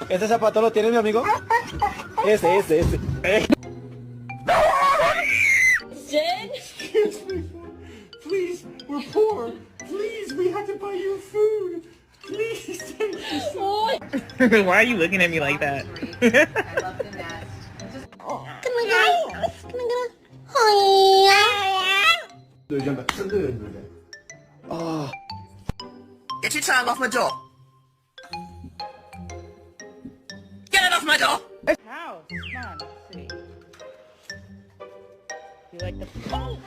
¿Ese zapato lo tiene mi amigo? Ese. Jen? Excuse me, please, we're poor. Please, we have to buy you food. Please, take this. Why are you looking at me like that? Get your tongue off my door. Get it off my door. House. Come on, let's see. You like the... Oh!